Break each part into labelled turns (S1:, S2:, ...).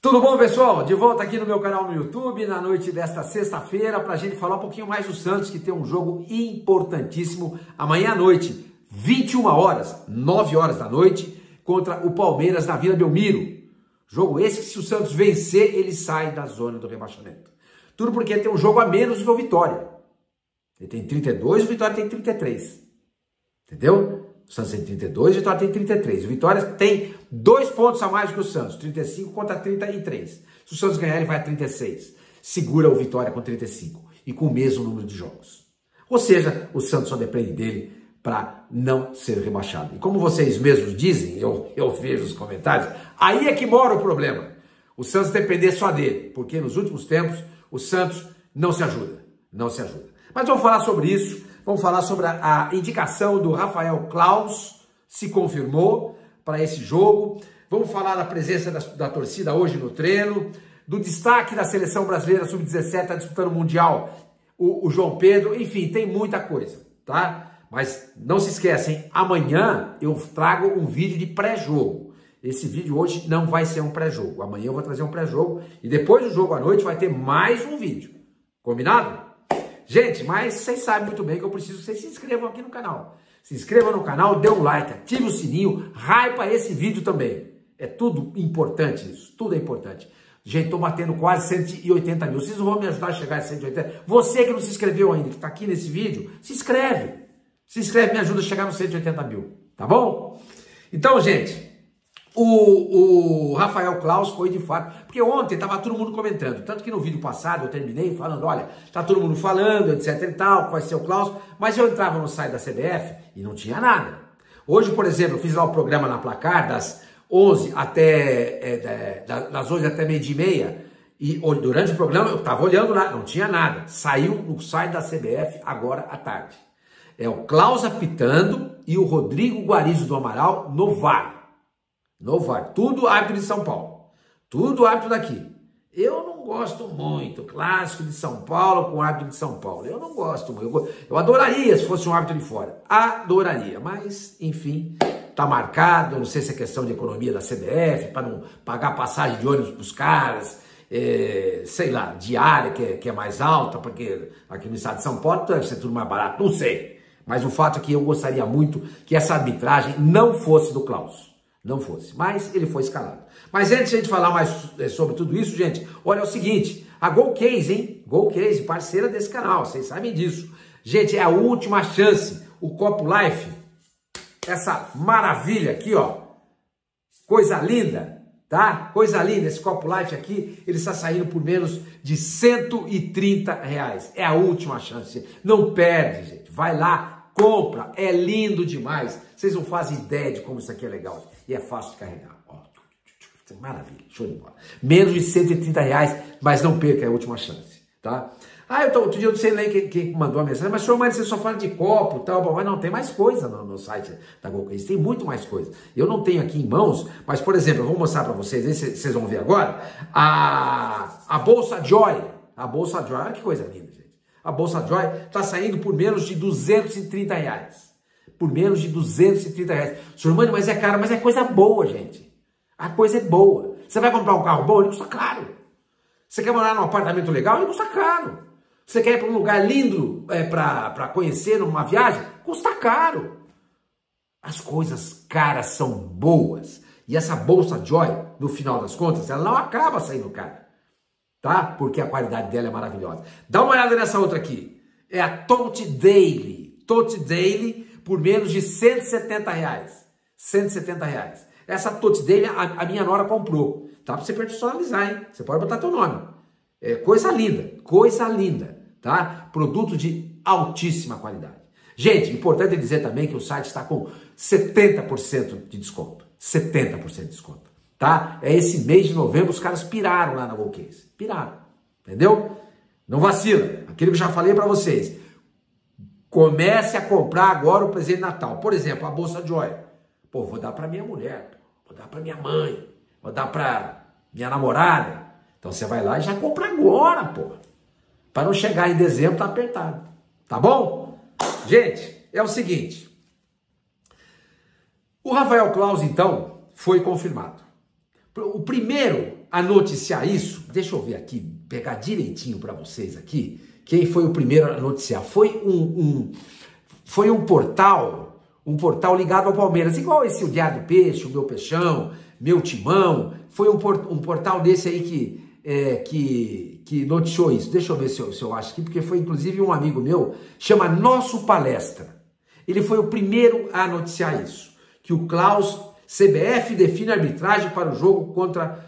S1: Tudo bom, pessoal? De volta aqui no meu canal no YouTube, na noite desta sexta-feira, para a gente falar um pouquinho mais do Santos, que tem um jogo importantíssimo amanhã à noite, 21 horas, 9 horas da noite, contra o Palmeiras na Vila Belmiro. Jogo esse que, se o Santos vencer, ele sai da zona do rebaixamento. Tudo porque ele tem um jogo a menos do que o Vitória. Ele tem 32, o Vitória tem 33. Entendeu? O Santos tem 32, o Vitória tem 33. O Vitória tem 2 pontos a mais do que o Santos, 35 contra 33. Se o Santos ganhar, ele vai a 36. Segura o Vitória com 35 e com o mesmo número de jogos. Ou seja, o Santos só depende dele para não ser rebaixado. E como vocês mesmos dizem, eu vejo os comentários, aí é que mora o problema. O Santos depender só dele, porque nos últimos tempos o Santos não se ajuda. Não se ajuda. Mas vamos falar sobre isso. Vamos falar sobre a indicação do Rafael Claus, se confirmou para esse jogo. Vamos falar da presença da torcida hoje no treino, do destaque da seleção brasileira sub-17, está disputando o Mundial, o João Pedro, enfim, tem muita coisa, tá? Mas não se esquecem, amanhã eu trago um vídeo de pré-jogo. Esse vídeo hoje não vai ser um pré-jogo, amanhã eu vou trazer um pré-jogo e depois do jogo à noite vai ter mais um vídeo, combinado? Gente, mas vocês sabem muito bem que eu preciso que vocês se inscrevam aqui no canal. Se inscrevam no canal, dê um like, ative o sininho, hypa esse vídeo também. É tudo importante isso, tudo é importante. Gente, tô batendo quase 180 mil. Vocês vão me ajudar a chegar a 180. Você que não se inscreveu ainda, que tá aqui nesse vídeo, se inscreve. Se inscreve, me ajuda a chegar nos 180 mil, tá bom? Então, gente, o Rafael Claus foi de fato, porque ontem estava todo mundo comentando, tanto que no vídeo passado eu terminei falando, olha, tá todo mundo falando, etc e tal, vai ser o Claus, mas eu entrava no site da CBF e não tinha nada. Hoje, por exemplo, eu fiz lá o programa na Placar, das 11 até, das 11 até meio-dia e meia, e durante o programa eu estava olhando lá, não tinha nada, saiu no site da CBF agora à tarde. É o Claus apitando e o Rodrigo Guarizo do Amaral no VAR. No VAR, tudo árbitro de São Paulo, tudo árbitro daqui. Eu não gosto muito, clássico de São Paulo com árbitro de São Paulo, eu não gosto muito, eu adoraria se fosse um árbitro de fora, adoraria, mas enfim, tá marcado, não sei se é questão de economia da CBF, para não pagar passagem de ônibus para os caras, sei lá, diária que é mais alta, porque aqui no estado de São Paulo deve ser tudo mais barato, não sei, mas o fato é que eu gostaria muito que essa arbitragem não fosse do Claus. Não fosse, mas ele foi escalado. Mas antes de a gente falar mais sobre tudo isso, gente, olha, é o seguinte, a GolCase, hein? GolCase, parceira desse canal, vocês sabem disso. Gente, é a última chance, o Copo Life, essa maravilha aqui, ó, coisa linda, tá? Coisa linda, esse Copo Life aqui, ele está saindo por menos de R$130. É a última chance, não perde, gente, vai lá, compra, é lindo demais. Vocês não fazem ideia de como isso aqui é legal. E é fácil de carregar. Ó, maravilha, show de bola. Menos de R$130, mas não perca, é a última chance, tá? Outro dia eu não sei nem quem mandou a mensagem, mas senhor, você só fala de copo e tal, mas não, tem mais coisa no site da GolCase, tem muito mais coisa. Eu não tenho aqui em mãos, mas, por exemplo, eu vou mostrar para vocês, aí vocês vão ver agora, a Bolsa Joy. A Bolsa Joy, olha que coisa linda, gente. A Bolsa Joy está saindo por menos de R$230. Por menos de R$230. Senhor Mano, mas é caro, mas é coisa boa, gente. A coisa é boa. Você vai comprar um carro bom, ele custa caro. Você quer morar num apartamento legal, ele custa caro. Você quer ir para um lugar lindo para conhecer numa viagem, custa caro. As coisas caras são boas. E essa Bolsa Joy, no final das contas, ela não acaba saindo cara. Tá? Porque a qualidade dela é maravilhosa. Dá uma olhada nessa outra aqui. É a Tote Daily. Tote Daily por menos de R$170. R$170. Essa Tote Daily a minha nora comprou. Tá para você personalizar, hein? Você pode botar teu nome. É coisa linda, tá? Produto de altíssima qualidade. Gente, importante dizer também que o site está com 70% de desconto. 70% de desconto, tá? Esse mês de novembro os caras piraram lá na GolCase. Piraram, entendeu? Não vacila. Aquilo que eu já falei para vocês. Comece a comprar agora o presente de Natal. Por exemplo, a Bolsa Joy. Pô, vou dar para minha mulher, vou dar para minha mãe, vou dar para minha namorada. Então você vai lá e já compra agora, pô. Para não chegar em dezembro, tá apertado. Tá bom? Gente, é o seguinte. O Rafael Claus, então, foi confirmado. O primeiro a noticiar isso, deixa eu ver aqui, pegar direitinho para vocês aqui, quem foi o primeiro a noticiar. Foi um portal ligado ao Palmeiras, igual esse o Diário do Peixe, o Meu Peixão, Meu Timão, foi um portal desse aí que noticiou isso. Deixa eu ver se eu acho aqui, porque foi inclusive um amigo meu, chama Nosso Palestra. Ele foi o primeiro a noticiar isso, que o Klaus, CBF define arbitragem para o jogo contra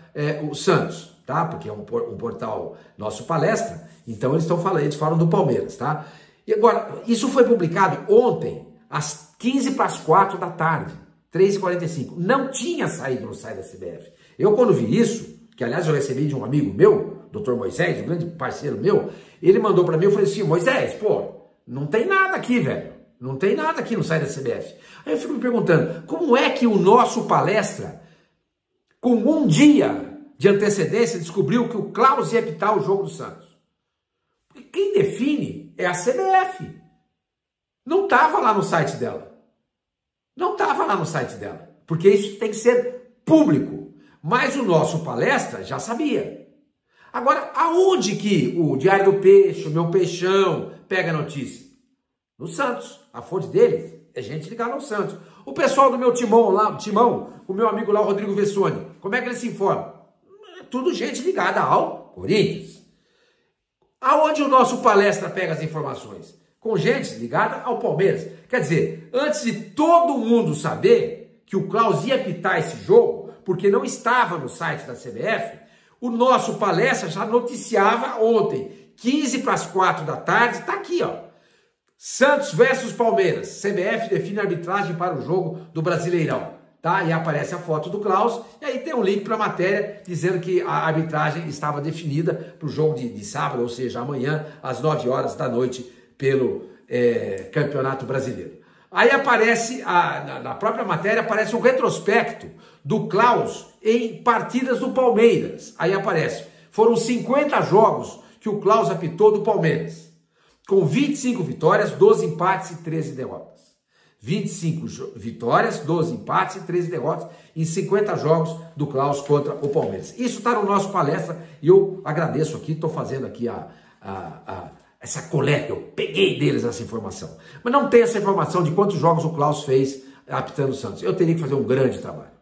S1: o Santos, tá? Porque é um portal Nosso Palestra, então eles falam do Palmeiras, tá? E agora, isso foi publicado ontem, às 15:45 da tarde, 3h45. Não tinha saído no site da CBF. Eu, quando vi isso, que aliás eu recebi de um amigo meu, Dr. Moisés, um grande parceiro meu, ele mandou para mim, eu falei assim, Moisés, pô, não tem nada aqui, velho. Não tem nada aqui no site da CBF. Aí eu fico me perguntando, como é que o Nosso Palestra, com um dia de antecedência, descobriu que o Klaus ia apitar o jogo do Santos? Porque quem define é a CBF. Não estava lá no site dela. Não estava lá no site dela. Porque isso tem que ser público. Mas o Nosso Palestra já sabia. Agora, aonde que o Diário do Peixe, o Meu Peixão, pega a notícia? No Santos. A fonte deles é gente ligada ao Santos. O pessoal do meu Timão lá, o meu amigo lá, o Rodrigo Vessoni, como é que eles se informam? Tudo gente ligada ao Corinthians. Aonde o Nosso Palestra pega as informações? Com gente ligada ao Palmeiras. Quer dizer, antes de todo mundo saber que o Klaus ia apitar esse jogo, porque não estava no site da CBF, o Nosso Palestra já noticiava ontem, 15:45 da tarde, tá aqui, ó. Santos versus Palmeiras. CBF define arbitragem para o jogo do Brasileirão. Tá? E aparece a foto do Klaus. E aí tem um link para a matéria dizendo que a arbitragem estava definida para o jogo de sábado, ou seja, amanhã, às 9 horas da noite, pelo Campeonato Brasileiro. Aí aparece, na própria matéria, aparece um retrospecto do Klaus em partidas do Palmeiras. Aí aparece, foram 50 jogos que o Klaus apitou do Palmeiras. Com 25 vitórias, 12 empates e 13 derrotas. 25 vitórias, 12 empates e 13 derrotas em 50 jogos do Klaus contra o Palmeiras. Isso está no Nosso Palestra e eu agradeço aqui, estou fazendo aqui essa coleta, eu peguei deles essa informação. Mas não tem essa informação de quantos jogos o Klaus fez apitando o Santos. Eu teria que fazer um grande trabalho.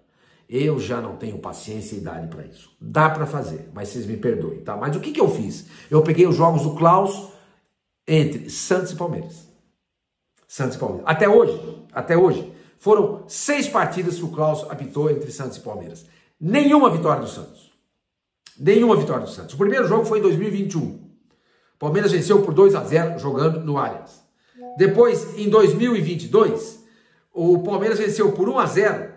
S1: Eu já não tenho paciência e idade para isso. Dá para fazer, mas vocês me perdoem, tá? Mas o que eu fiz? Eu peguei os jogos do Klaus entre Santos e Palmeiras. Santos e Palmeiras. Até hoje, foram 6 partidas que o Klaus apitou entre Santos e Palmeiras. Nenhuma vitória do Santos. Nenhuma vitória do Santos. O primeiro jogo foi em 2021. O Palmeiras venceu por 2-0 jogando no Allianz. Depois, em 2022, o Palmeiras venceu por 1-0.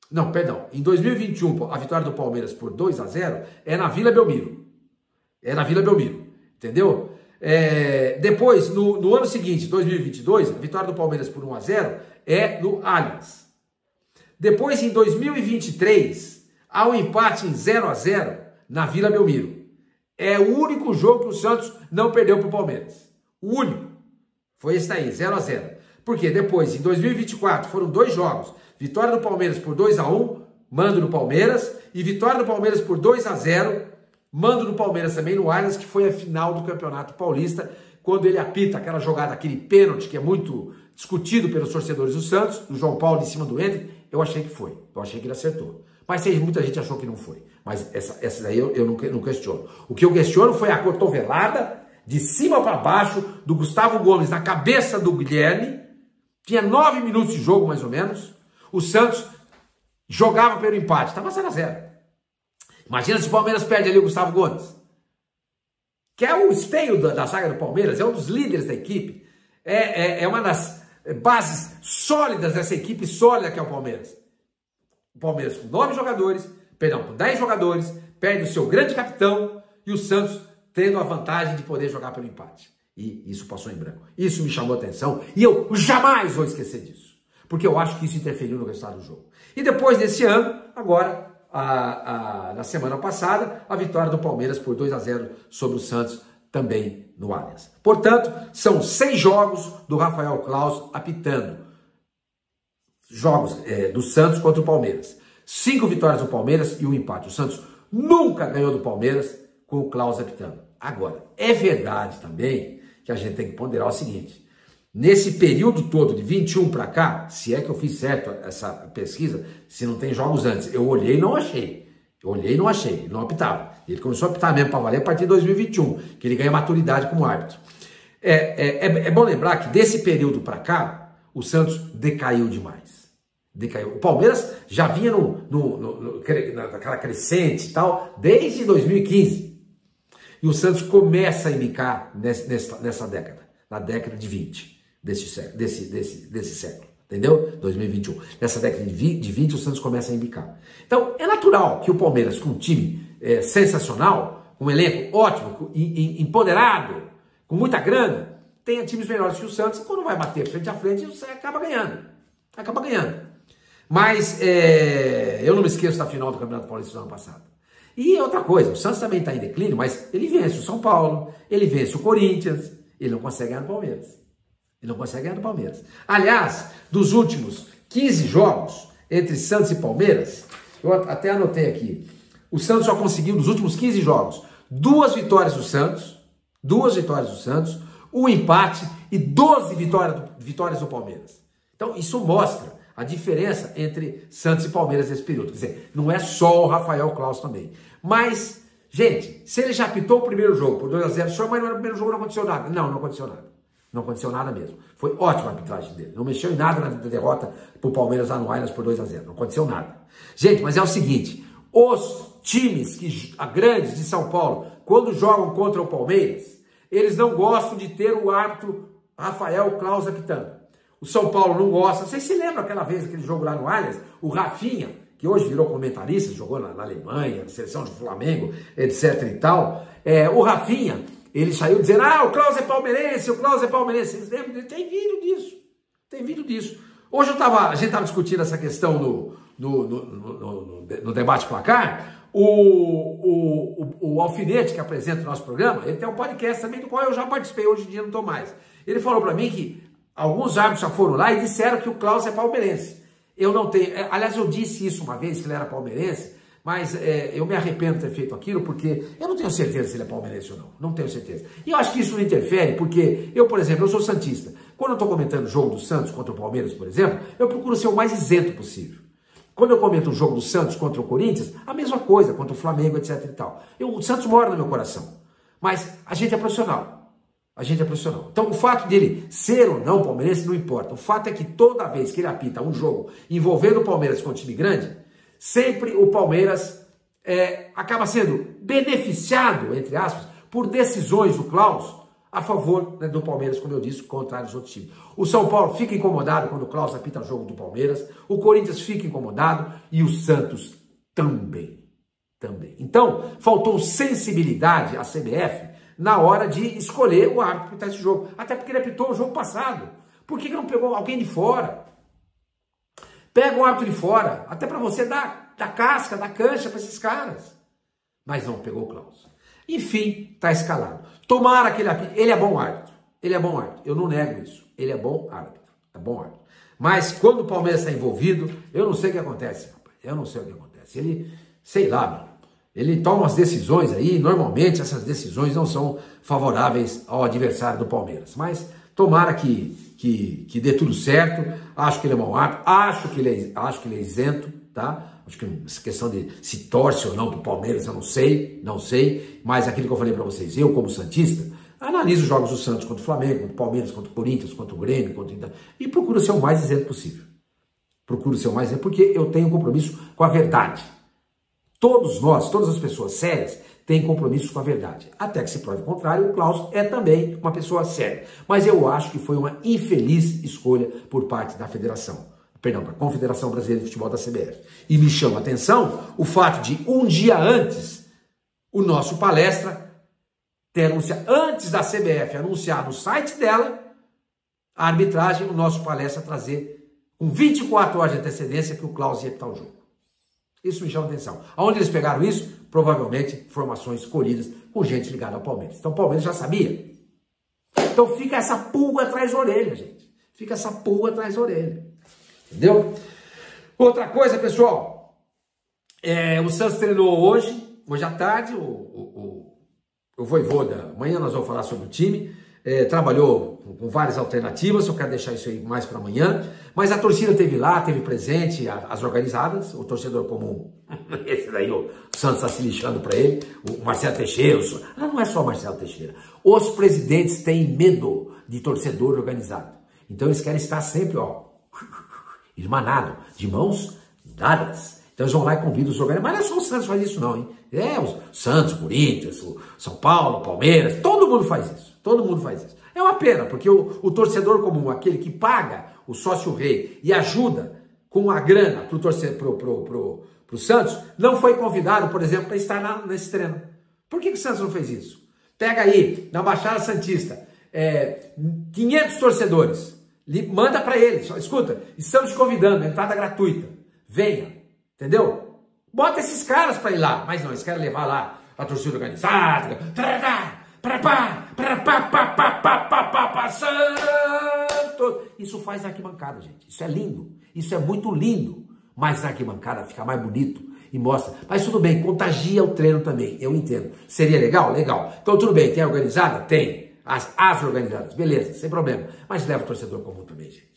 S1: Não, perdão. Em 2021, a vitória do Palmeiras por 2-0 é na Vila Belmiro. É na Vila Belmiro. Entendeu? Depois, no ano seguinte, 2022, a vitória do Palmeiras por 1-0 é no Allianz. Depois, em 2023, há um empate em 0-0 na Vila Belmiro. É o único jogo que o Santos não perdeu para o Palmeiras. O único. Foi esse aí, 0-0. Porque depois, em 2024, foram 2 jogos. Vitória do Palmeiras por 2-1, mando do Palmeiras. E vitória do Palmeiras por 2-0, mando do Palmeiras também no Allianz, que foi a final do Campeonato Paulista, quando ele apita aquela jogada, aquele pênalti, que é muito discutido pelos torcedores do Santos, do João Paulo em cima do Hendrick. Eu achei que foi. Eu achei que ele acertou. Mas muita gente achou que não foi. Mas essa daí eu não questiono. O que eu questiono foi a cotovelada de cima para baixo do Gustavo Gomes na cabeça do Guilherme. Tinha 9 minutos de jogo, mais ou menos. O Santos jogava pelo empate. Estava 0-0. Imagina se o Palmeiras perde ali o Gustavo Gomes. Que é o esteio da saga do Palmeiras. É um dos líderes da equipe. É uma das bases sólidas dessa equipe sólida que é o Palmeiras. O Palmeiras com 10 jogadores, perde o seu grande capitão e o Santos tendo a vantagem de poder jogar pelo empate. E isso passou em branco. Isso me chamou a atenção e eu jamais vou esquecer disso. Porque eu acho que isso interferiu no resultado do jogo. E depois desse ano, agora, na semana passada, a vitória do Palmeiras por 2-0 sobre o Santos, também no Allianz. Portanto, são 6 jogos do Rafael Klaus apitando. Jogos do Santos contra o Palmeiras. 5 vitórias do Palmeiras e 1 empate. O Santos nunca ganhou do Palmeiras com o Klaus apitando. Agora, é verdade também que a gente tem que ponderar o seguinte, nesse período todo de 21 para cá, se é que eu fiz certo essa pesquisa, se não tem jogos antes, eu olhei e não achei. Ele não apitava. Ele começou a apitar mesmo para valer a partir de 2021, que ele ganha maturidade como árbitro. É bom lembrar que desse período para cá, o Santos decaiu demais. Decaiu. O Palmeiras já vinha naquela crescente e tal, desde 2015. E o Santos começa a embicar nessa década, na década de 20 desse século. Entendeu? 2021. Nessa década de 20, o Santos começa a embicar. Então, é natural que o Palmeiras, com um time sensacional, com um elenco ótimo, empoderado, com muita grana, tenha times melhores que o Santos, e quando vai bater frente a frente, você acaba ganhando. Mas eu não me esqueço da final do Campeonato Paulista do ano passado. E outra coisa, o Santos também está em declínio, mas ele vence o São Paulo, ele vence o Corinthians, ele não consegue ganhar no Palmeiras. Aliás, dos últimos 15 jogos entre Santos e Palmeiras, eu até anotei aqui, o Santos só conseguiu, nos últimos 15 jogos, 2 vitórias do Santos, 1 empate e 12 vitórias do Palmeiras. Então, isso mostra a diferença entre Santos e Palmeiras nesse período. Quer dizer, não é só o Rafael Klaus também. Mas, gente, se ele já apitou o primeiro jogo por 2-0, só mas no primeiro jogo não aconteceu nada. Não aconteceu nada. Não aconteceu nada mesmo. Foi ótima a arbitragem dele. Não mexeu em nada na derrota para o Palmeiras lá no Allianz por 2-0. Não aconteceu nada. Gente, mas é o seguinte, os times grandes de São Paulo, quando jogam contra o Palmeiras, eles não gostam de ter o árbitro Rafael Klaus apitando. O São Paulo não gosta. Vocês se lembram aquela vez, aquele jogo lá no Allianz? O Rafinha, que hoje virou comentarista, jogou na Alemanha, na seleção de Flamengo, etc e tal. O Rafinha, ele saiu dizendo, o Klaus é palmeirense, Vocês lembram? Tem vídeo disso. Hoje a gente estava discutindo essa questão no debate placar. O Alfinete, que apresenta o nosso programa, ele tem um podcast também do qual eu já participei, hoje em dia não estou mais. Ele falou para mim que alguns árbitros já foram lá e disseram que o Klaus é palmeirense. Eu não tenho... Aliás, eu disse isso uma vez, que ele era palmeirense, mas eu me arrependo de ter feito aquilo, porque eu não tenho certeza se ele é palmeirense ou não. Não tenho certeza. E eu acho que isso não interfere, porque eu, por exemplo, eu sou santista. Quando eu estou comentando o jogo do Santos contra o Palmeiras, por exemplo, eu procuro ser o mais isento possível. Quando eu comento o jogo do Santos contra o Corinthians, a mesma coisa, contra o Flamengo, etc e tal. O Santos mora no meu coração. Mas a gente é profissional. Então, o fato dele ser ou não palmeirense não importa. O fato é que toda vez que ele apita um jogo envolvendo o Palmeiras com um time grande, sempre o Palmeiras acaba sendo beneficiado, entre aspas, por decisões do Klaus a favor do Palmeiras, como eu disse, contrário aos outros times. O São Paulo fica incomodado quando o Klaus apita o jogo do Palmeiras, o Corinthians fica incomodado e o Santos também. Então, faltou sensibilidade à CBF na hora de escolher o árbitro para apitar esse jogo. Até porque ele apitou o jogo passado. Por que não pegou alguém de fora? Pega um árbitro de fora, até para você dar casca, dar cancha para esses caras. Mas não pegou o Klaus. Enfim, está escalado. Tomara que ele apite. Ele é bom árbitro. Eu não nego isso. Ele é bom árbitro. Mas quando o Palmeiras está envolvido, eu não sei o que acontece, rapaz. Ele, sei lá, ele toma as decisões aí, normalmente essas decisões não são favoráveis ao adversário do Palmeiras. Mas tomara que dê tudo certo. Acho que ele é bom árbitro, acho que ele é isento, tá? Acho que essa questão de se torce ou não pro Palmeiras, eu não sei. Mas aquilo que eu falei para vocês, eu como santista, analiso os jogos do Santos contra o Flamengo, contra o Palmeiras, contra o Corinthians, contra o Grêmio, e procuro ser o mais isento possível. Porque eu tenho compromisso com a verdade. Todos nós, todas as pessoas sérias, têm compromisso com a verdade. Até que se prove o contrário, o Klaus é também uma pessoa séria. Mas eu acho que foi uma infeliz escolha por parte da da Confederação Brasileira de Futebol, da CBF. E me chama a atenção o fato de, um dia antes, o nosso palestra ter anunciado, antes da CBF anunciar no site dela, a arbitragem, o nosso palestra trazer, com 24 horas de antecedência, que o Klaus ia apitar o jogo. Isso me chama a atenção. Aonde eles pegaram isso? Provavelmente informações colhidas com gente ligada ao Palmeiras. Então o Palmeiras já sabia. Então fica essa pulga atrás da orelha, gente. Entendeu? Outra coisa, pessoal. O Santos treinou hoje, hoje à tarde, o Vojvoda, amanhã nós vamos falar sobre o time, trabalhou com várias alternativas, eu quero deixar isso aí mais para amanhã, mas a torcida teve lá, teve presente, as organizadas, o torcedor comum, esse daí o Santos está se lixando para ele, o Marcelo Teixeira, não é só o Marcelo Teixeira, os presidentes têm medo de torcedor organizado, então eles querem estar sempre, ó, irmanado, de mãos dadas. Então eles vão lá e convidam os organizados. Mas não é só o Santos que faz isso não, hein? O Santos, o Corinthians, o São Paulo, o Palmeiras, todo mundo faz isso. Todo mundo faz isso. É uma pena, porque o torcedor comum, aquele que paga o sócio-rei e ajuda com a grana pro Santos, não foi convidado, por exemplo, para estar nesse treino. Por que o Santos não fez isso? Pega aí, na Baixada Santista, 500 torcedores. Manda para eles, escuta, estamos te convidando, entrada gratuita, venha, entendeu? Bota esses caras para ir lá, mas não, eles querem levar lá a torcida organizada, Santos, isso faz na arquibancada, gente, isso é lindo, isso é muito lindo, mas na arquibancada fica mais bonito e mostra, mas tudo bem, contagia o treino também, eu entendo, seria legal? Legal, então tudo bem, tem a organizada? Tem. As organizadas, beleza, sem problema. Mas leva o torcedor comum também, gente.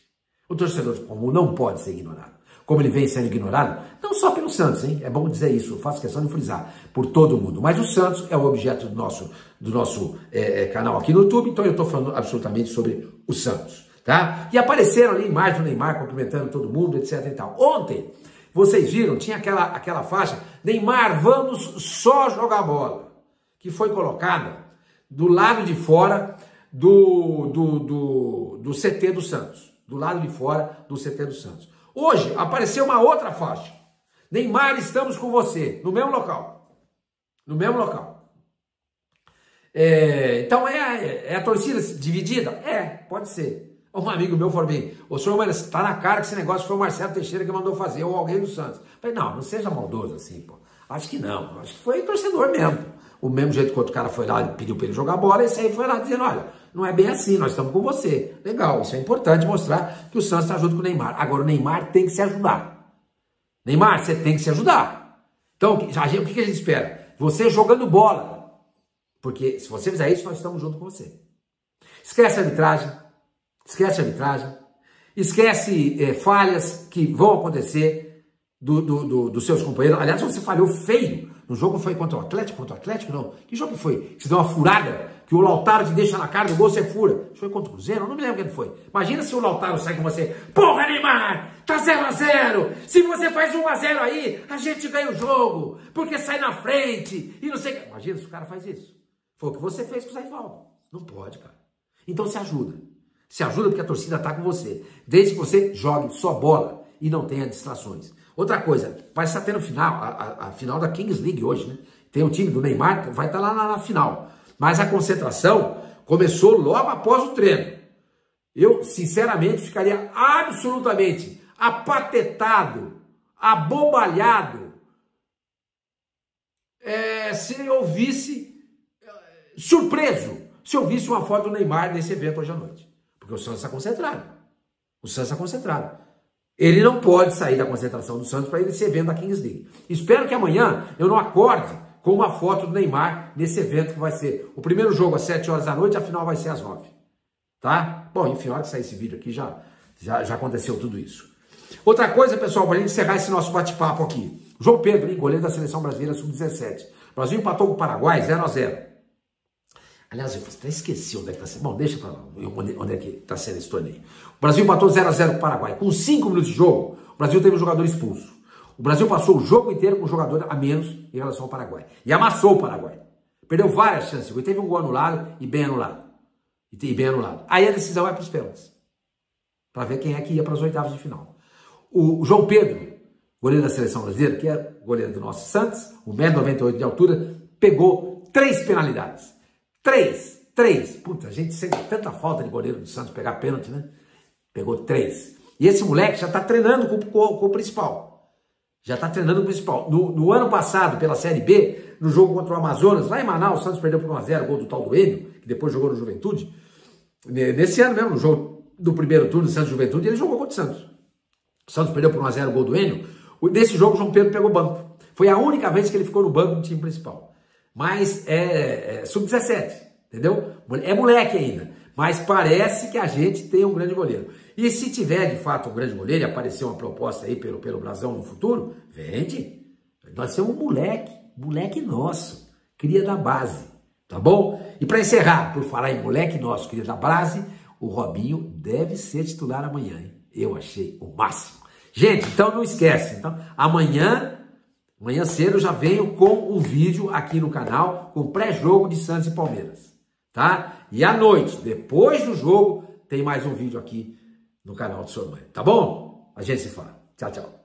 S1: O torcedor comum não pode ser ignorado. Como ele vem sendo ignorado, não só pelo Santos, hein? É bom dizer isso, eu faço questão de frisar, por todo mundo. Mas o Santos é o objeto do nosso canal aqui no YouTube, então eu estou falando absolutamente sobre o Santos, tá? E apareceram ali imagens do Neymar cumprimentando todo mundo, etc e tal. Ontem, vocês viram, tinha aquela faixa, Neymar, vamos só jogar bola, que foi colocada do lado de fora do CT do Santos. Do lado de fora do CT do Santos. Hoje apareceu uma outra faixa. Neymar, estamos com você. No mesmo local. No mesmo local. Então é a torcida dividida? Pode ser. Um amigo meu falou bem, ô senhor, mas está na cara que esse negócio foi o Marcelo Teixeira que mandou fazer, ou alguém do Santos. Eu falei, não seja maldoso assim, pô. Acho que não. Acho que foi torcedor mesmo. O mesmo jeito que o outro cara foi lá e pediu para ele jogar bola, esse aí foi lá dizendo, olha, não é bem assim, nós estamos com você. Legal, isso é importante mostrar que o Santos está junto com o Neymar. Agora o Neymar tem que se ajudar. Neymar, você tem que se ajudar. Então, o que a gente espera? Você jogando bola. Porque se você fizer isso, nós estamos junto com você. Esquece a arbitragem. Esquece a arbitragem. Esquece falhas que vão acontecer dos seus companheiros. Aliás, você falhou feio. No jogo foi contra o Atlético? Não. Que jogo foi? Você deu uma furada, que o Lautaro te deixa na cara do gol, você fura. Foi contra o Cruzeiro? Eu não me lembro quem foi. Imagina se o Lautaro sai com você. Porra, Neymar! Tá 0-0. Se você faz 1-0 aí, a gente ganha o jogo. Porque sai na frente e não sei o que. Imagina se o cara faz isso. Foi o que você fez com o Zé Rivaldo. Não pode, cara. Então se ajuda. Se ajuda porque a torcida tá com você. Desde que você jogue só bola e não tenha distrações. Outra coisa, parece estar tendo a final da Kings League hoje, né? Tem o time do Neymar, vai estar lá na final. Mas a concentração começou logo após o treino. Eu, sinceramente, ficaria absolutamente apatetado, abobalhado, se eu visse, surpreso, se eu visse uma foto do Neymar nesse evento hoje à noite. Porque o Santos está concentrado. O Santos está concentrado. Ele não pode sair da concentração do Santos para ir nesse evento da Kings League. Espero que amanhã eu não acorde com uma foto do Neymar nesse evento que vai ser o primeiro jogo às 7 horas da noite, a final vai ser às 9. Tá? Bom, enfim, na hora que sair esse vídeo aqui já aconteceu tudo isso. Outra coisa, pessoal, para a gente encerrar esse nosso bate-papo aqui. João Pedro, goleiro da Seleção Brasileira Sub-17. O Brasil empatou com o Paraguai 0-0. Aliás, eu até esqueci onde é que está sendo. Bom, deixa para lá, onde é que está sendo esse torneio. O Brasil empatou 0-0 com o Paraguai. Com 5 minutos de jogo, o Brasil teve um jogador expulso. O Brasil passou o jogo inteiro com um jogador a menos em relação ao Paraguai. E amassou o Paraguai. Perdeu várias chances. E teve um gol anulado e bem anulado. Aí a decisão é para os pênaltis. Para ver quem é que ia para as oitavas de final. O João Pedro, goleiro da Seleção Brasileira, que é goleiro do nosso Santos, 1,98 m de altura, pegou 3 penalidades. 3. Puta, a gente sente tanta falta de goleiro do Santos pegar pênalti, né? Pegou 3. E esse moleque já está treinando com o principal. Já está treinando com o principal. No ano passado, pela Série B, no jogo contra o Amazonas, lá em Manaus, o Santos perdeu por 1-0, gol do tal do Enio, que depois jogou no Juventude. Nesse ano mesmo, no jogo do primeiro turno do Santos Juventude, ele jogou contra o Santos. O Santos perdeu por 1-0, gol do Enio. Nesse jogo, o João Pedro pegou banco. Foi a única vez que ele ficou no banco do time principal. Mas é sub-17, entendeu? É moleque ainda, mas parece que a gente tem um grande goleiro. E se tiver de fato um grande goleiro e aparecer uma proposta aí pelo Brasão no futuro, vende. Nós temos um moleque nosso, cria da base, tá bom? E para encerrar, por falar em moleque nosso, cria da base, o Robinho deve ser titular amanhã, hein? Eu achei o máximo. Gente, então não esquece, então amanhã cedo eu já venho com um vídeo aqui no canal com pré-jogo de Santos e Palmeiras, tá? E à noite, depois do jogo, tem mais um vídeo aqui no canal do Sr. Mãe, tá bom? A gente se fala. Tchau, tchau.